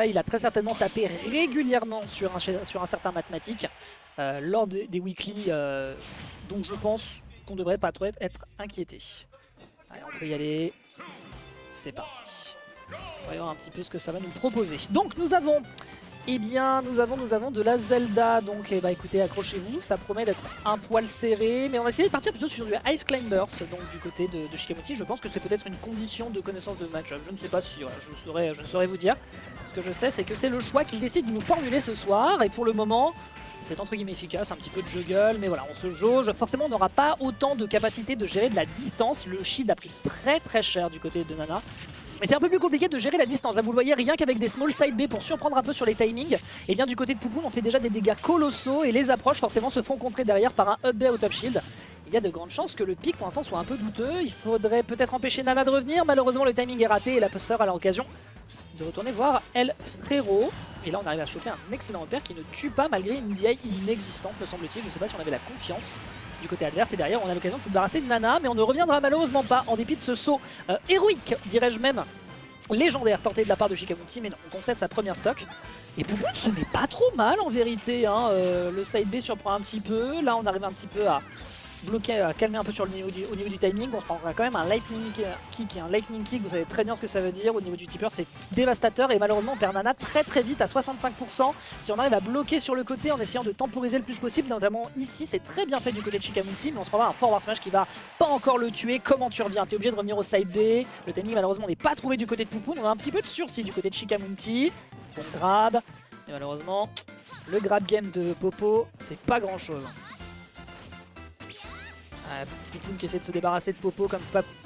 il a très certainement tapé régulièrement sur un certain mathématique lors des weekly, donc je pense qu'on devrait pas trop être inquiété. Allez, on peut y aller, c'est parti. On va voir un petit peu ce que ça va nous proposer. Donc nous avons, eh bien, nous avons de la Zelda, donc eh bah, écoutez, accrochez-vous, ça promet d'être un poil serré, mais on va essayer de partir plutôt sur du Ice Climbers, donc du côté de Shikamuti. Je pense que c'est peut-être une condition de connaissance de match-up, je ne sais pas si, voilà, je ne saurais vous dire. Ce que je sais, c'est que c'est le choix qu'il décide de nous formuler ce soir, et pour le moment, c'est entre guillemets efficace, un petit peu de juggle, mais voilà, on se jauge. Forcément, on n'aura pas autant de capacité de gérer de la distance, le shield a pris très cher du côté de Nana. Mais c'est un peu plus compliqué de gérer la distance. Là, vous le voyez, rien qu'avec des small side B pour surprendre un peu sur les timings. Et bien du côté de Poupoune, on fait déjà des dégâts colossaux et les approches forcément se font contrer derrière par un up B au top shield. Il y a de grandes chances que le pic pour l'instant soit un peu douteux. Il faudrait peut-être empêcher Nana de revenir. Malheureusement, le timing est raté et la sœur a l'occasion de retourner voir El Frérot. Et là, on arrive à choper un excellent repère qui ne tue pas malgré une DI inexistante, me semble-t-il. Je ne sais pas si on avait la confiance du côté adverse. Et derrière, on a l'occasion de se débarrasser de Nana, mais on ne reviendra malheureusement pas en dépit de ce saut héroïque, dirais-je même, légendaire tenté de la part de Shikamuti, mais non, on concède sa première stock. Et Poupoune, ce n'est pas trop mal en vérité, hein. Le side B surprend un petit peu. Là, on arrive un petit peu à bloquer, à calmer un peu au niveau du timing. On se prendra quand même un lightning kick et un lightning kick, vous savez très bien ce que ça veut dire. Au niveau du tipper, c'est dévastateur et malheureusement on perd Nana très vite à 65%. Si on arrive à bloquer sur le côté en essayant de temporiser le plus possible, notamment ici, c'est très bien fait du côté de Shikamuti, mais on se prendra un forward smash qui va pas encore le tuer. Comment tu reviens? T'es obligé de revenir au side B. Le timing malheureusement n'est pas trouvé du côté de Poupoune. On a un petit peu de sursis du côté de Shikamuti. Bon grab, et malheureusement le grab game de Popo, c'est pas grand chose. Poupoune qui essaie de se débarrasser de Popo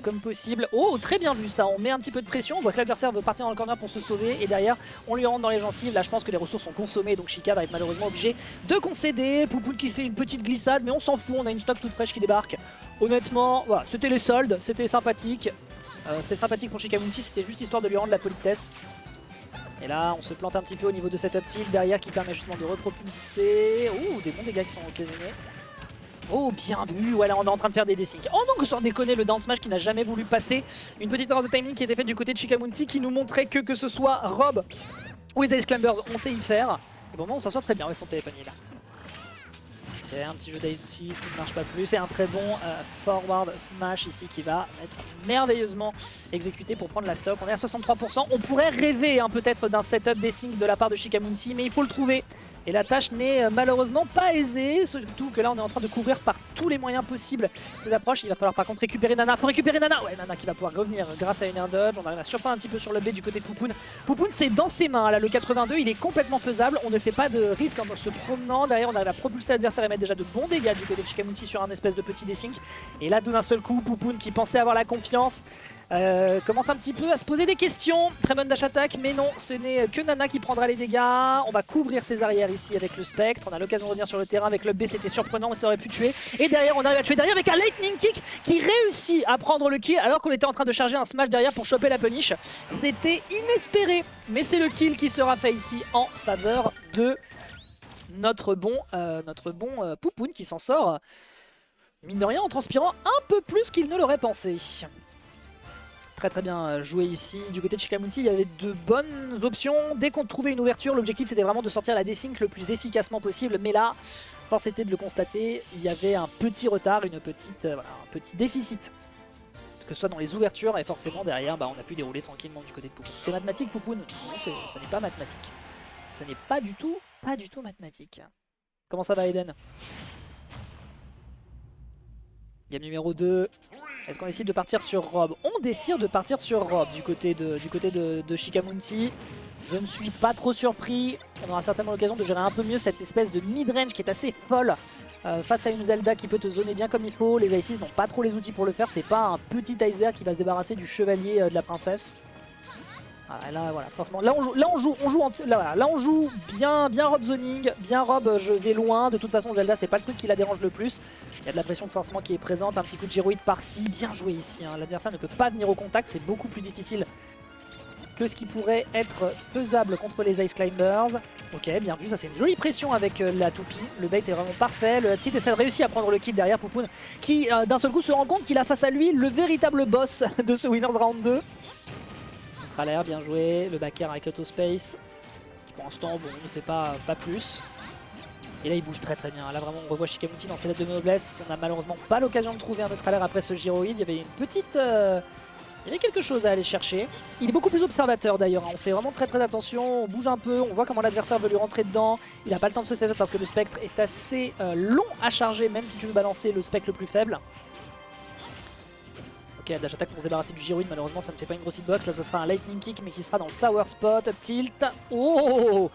comme possible. Oh, très bien vu ça, on met un petit peu de pression, on voit que l'adversaire veut partir dans le corner pour se sauver et derrière on lui rentre dans les gencives. Là je pense que les ressources sont consommées donc Shika va être malheureusement obligé de concéder. Poupoune qui fait une petite glissade mais on s'en fout, on a une stock toute fraîche qui débarque. Honnêtement, voilà, c'était les soldes, c'était sympathique. C'était sympathique pour Shikamuti, c'était juste histoire de lui rendre la politesse. Et là on se plante un petit peu au niveau de cette up tilt derrière qui permet justement de repropulser. Ouh, des bons dégâts qui sont occasionnés. Oh, bien vu, voilà, on est en train de faire des desyncs. Oh non, sans déconner, le down smash qui n'a jamais voulu passer. Une petite erreur de timing qui était faite du côté de Shikamuti qui nous montrait que ce soit Rob ou les Ice Climbers, on sait y faire. Et bon, on s'en sort très bien, ouais, son téléphone il est là. Ok, un petit jeu d'Ice 6 qui ne marche pas plus. C'est un très bon forward smash ici qui va être merveilleusement exécuté pour prendre la stock. On est à 63%. On pourrait rêver hein, peut-être d'un setup desync de la part de Shikamuti, mais il faut le trouver. Et la tâche n'est malheureusement pas aisée, surtout que là on est en train de couvrir par tous les moyens possibles ces approches. Il va falloir par contre récupérer Nana, faut récupérer Nana. Ouais, Nana qui va pouvoir revenir grâce à une air dodge. On arrive à surprendre un petit peu sur le B du côté de Poupoune. Poupoune c'est dans ses mains, là le 82 il est complètement faisable, on ne fait pas de risque en se promenant. Derrière on arrive à propulser l'adversaire et mettre déjà de bons dégâts du côté de Shikamuti sur un espèce de petit desync. Et là d'un seul coup Poupoune qui pensait avoir la confiance commence un petit peu à se poser des questions. Très bonne dash attack, mais non, ce n'est que Nana qui prendra les dégâts. On va couvrir ses arrières ici avec le spectre. On a l'occasion de revenir sur le terrain avec le B, c'était surprenant, mais ça aurait pu tuer. Et derrière, on arrive à tuer derrière avec un lightning kick qui réussit à prendre le kill alors qu'on était en train de charger un smash derrière pour choper la punish. C'était inespéré, mais c'est le kill qui sera fait ici en faveur de notre bon Poupoune qui s'en sort, mine de rien, en transpirant un peu plus qu'il ne l'aurait pensé. Très bien joué ici. Du côté de Shikamuti, il y avait de bonnes options. Dès qu'on trouvait une ouverture, l'objectif c'était vraiment de sortir la desync le plus efficacement possible. Mais là, force était de le constater, il y avait un petit retard, un petit déficit. Que ce soit dans les ouvertures et forcément derrière, on a pu dérouler tranquillement du côté de Poupoune. C'est mathématique Poupoune? Non, ça n'est pas mathématique. Ça n'est pas du tout mathématique. Comment ça va Eden? Game numéro 2. Est-ce qu'on décide de partir sur Rob? On décide de partir sur Rob du côté de Shikamuti. Je ne suis pas trop surpris. On aura certainement l'occasion de gérer un peu mieux cette espèce de mid-range qui est assez folle face à une Zelda qui peut te zoner bien comme il faut. Les Ice n'ont pas trop les outils pour le faire. C'est pas un petit iceberg qui va se débarrasser du chevalier de la princesse. Ah, là voilà, forcément. Là on joue bien Rob zoning, bien Rob je vais loin. De toute façon Zelda c'est pas le truc qui la dérange le plus. Il y a de la pression forcément qui est présente, un petit coup de gyroïde par-ci, bien joué ici. Hein. L'adversaire ne peut pas venir au contact, c'est beaucoup plus difficile que ce qui pourrait être faisable contre les Ice Climbers. Ok, bien vu, ça c'est une jolie pression avec la toupie. Le bait est vraiment parfait. Le petit essaie de réussir à prendre le kill derrière Poupoune qui d'un seul coup se rend compte qu'il a face à lui le véritable boss de ce Winners Round 2. À l'air, bien joué, le backer avec l'autospace. Pour l'instant, bon, il ne fait pas plus. Et là, il bouge très très bien. Là, vraiment, on revoit Shikamuti dans ses lettres de noblesse. On n'a malheureusement pas l'occasion de trouver un autre alert après ce gyroïde. Il y avait une petite... Il y avait quelque chose à aller chercher. Il est beaucoup plus observateur d'ailleurs. On fait vraiment très très attention. On bouge un peu. On voit comment l'adversaire veut lui rentrer dedans. Il n'a pas le temps de se setup parce que le spectre est assez long à charger, même si tu veux balancer le spectre le plus faible. Ok, dash attack pour se débarrasser du gyroïde. Malheureusement, ça ne fait pas une grosse hitbox. Là, ce sera un lightning kick, mais qui sera dans le sour spot. Up tilt. Oh!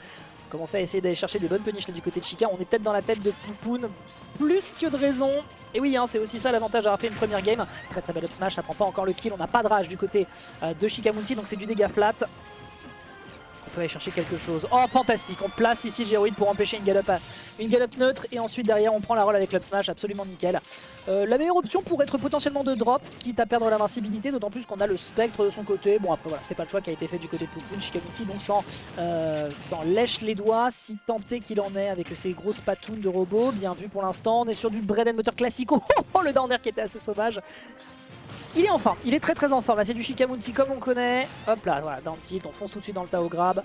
Commencer à essayer d'aller chercher des bonnes punishes là du côté de Chica. On est peut-être dans la tête de Poupoun, plus que de raison. Et oui, hein, c'est aussi ça l'avantage d'avoir fait une première game. Très très belle up smash, ça prend pas encore le kill. On n'a pas de rage du côté de Shikamuti, donc c'est du dégât flat. On peut aller chercher quelque chose. Oh, fantastique, on place ici le gyroïde pour empêcher une galop neutre. Et ensuite derrière on prend la roll avec l'up smash, absolument nickel. La meilleure option pour être potentiellement de drop, quitte à perdre l'invincibilité, d'autant plus qu'on a le spectre de son côté. Bon après voilà, c'est pas le choix qui a été fait du côté de Poupoun. Shikamuti donc sans lèche les doigts, si tenté qu'il en est avec ses grosses patounes de robot. Bien vu pour l'instant, on est sur du bread and butter classico. Oh, le down air qui était assez sauvage. Il est en forme, il est très très en forme, là c'est du Shikamuti comme on connaît. Hop là, voilà, down tilt, on fonce tout de suite dans le Tao grab.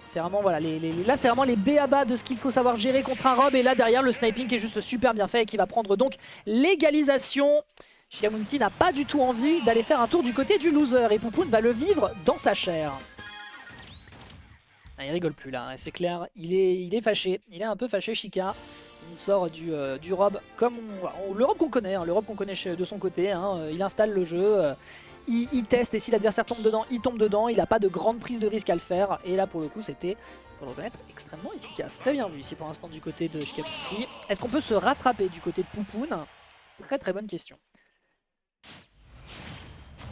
C'est vraiment, voilà, là c'est vraiment les b.a.-ba de ce qu'il faut savoir gérer contre un Rob. Et là derrière le sniping qui est juste super bien fait et qui va prendre donc l'égalisation. Shikamuti n'a pas du tout envie d'aller faire un tour du côté du loser et Poupoun va le vivre dans sa chair. Ah, il rigole plus là, c'est clair, il est fâché, il est un peu fâché Shika. Il sort du Rob comme le Rob qu'on connaît, hein, le Rob qu'on connaît de son côté, hein, il installe le jeu, il teste et si l'adversaire tombe dedans, il tombe dedans, il n'a pas de grande prise de risque à le faire. Et là pour le coup c'était, pour le reconnaître, extrêmement efficace. Très bien vu ici pour l'instant du côté de Shikamuti. Est-ce qu'on peut se rattraper du côté de Poupoun? Très très bonne question.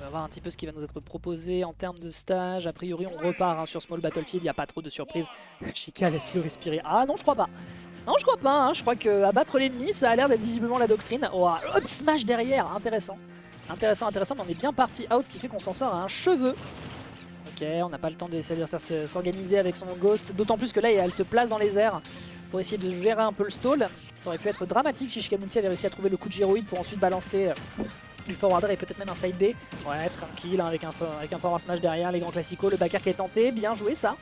On va voir un petit peu ce qui va nous être proposé en termes de stage. A priori on repart hein, sur Small Battlefield, il n'y a pas trop de surprises. Chica laisse-le respirer. Ah non je crois pas. Non je crois pas, hein. Je crois qu'abattre l'ennemi ça a l'air d'être visiblement la doctrine. Oh, hop smash derrière, intéressant. Intéressant, mais on est bien parti out, ce qui fait qu'on s'en sort à un cheveu. Ok, on n'a pas le temps de laisser l'adversaire s'organiser avec son ghost. D'autant plus que là elle se place dans les airs pour essayer de gérer un peu le stall. Ça aurait pu être dramatique si Shikamuti avait réussi à trouver le coup de gyroïde pour ensuite balancer du forwarder et peut-être même un side B. Ouais, tranquille, hein, avec un forward smash derrière, les grands classicos, le backer qui est tenté, bien joué ça.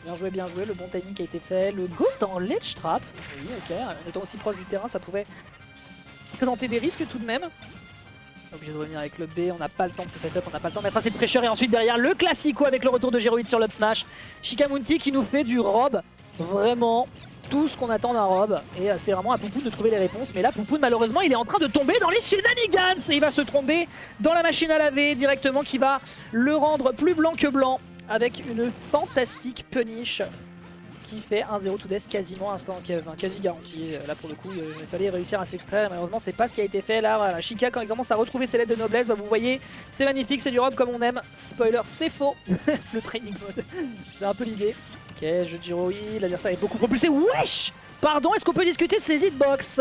Bien joué, le bon timing qui a été fait. Le ghost en ledge trap. Oui, ok, en étant aussi proche du terrain, ça pouvait présenter des risques tout de même. Obligé de revenir avec le B, on n'a pas le temps de se setup, on n'a pas le temps de mettre assez de pressure. Et ensuite derrière, le classico avec le retour de gyroïde sur l'up smash. Shikamuti qui nous fait du Rob, vraiment tout ce qu'on attend d'un Rob. Et c'est vraiment à Poupoun de trouver les réponses. Mais là, Poupoun, malheureusement, il est en train de tomber dans les shenanigans. Et il va se tromper dans la machine à laver directement qui va le rendre plus blanc que blanc. Avec une fantastique punish qui fait 1-0 to death quasiment instant, quasi garanti. Là pour le coup il fallait réussir à s'extraire, malheureusement c'est pas ce qui a été fait. Là voilà, Chica quand il commence à retrouver ses lettres de noblesse, bah, vous voyez c'est magnifique, c'est du Rob comme on aime. Spoiler, c'est faux. Le training mode, c'est un peu l'idée. Ok, jeu de gyroïde, l'adversaire est beaucoup propulsé. Wesh! Pardon, est-ce qu'on peut discuter de ces hitbox?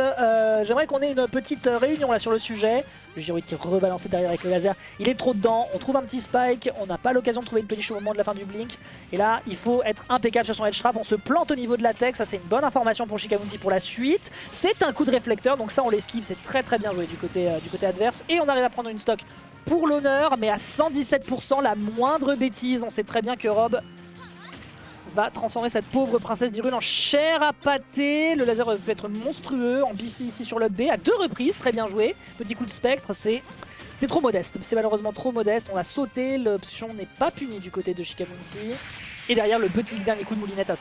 J'aimerais qu'on ait une petite réunion là sur le sujet. Le gyroïde qui est rebalancé derrière avec le laser, il est trop dedans, on trouve un petit spike, on n'a pas l'occasion de trouver une punish au moment de la fin du blink. Et là, il faut être impeccable sur son edge trap, on se plante au niveau de la tech, ça c'est une bonne information pour Shikamuti pour la suite. C'est un coup de réflecteur, donc ça on l'esquive, c'est très très bien joué du côté adverse. Et on arrive à prendre une stock pour l'honneur, mais à 117%, la moindre bêtise, on sait très bien que Rob va transformer cette pauvre princesse d'Hyrule en chair à pâté. Le laser peut être monstrueux, en biffy ici sur le B à 2 reprises, très bien joué. Petit coup de spectre, c'est trop modeste, c'est malheureusement trop modeste. On a sauté, l'option n'est pas punie du côté de Shikamuti. Et derrière le petit dernier coup de moulinette à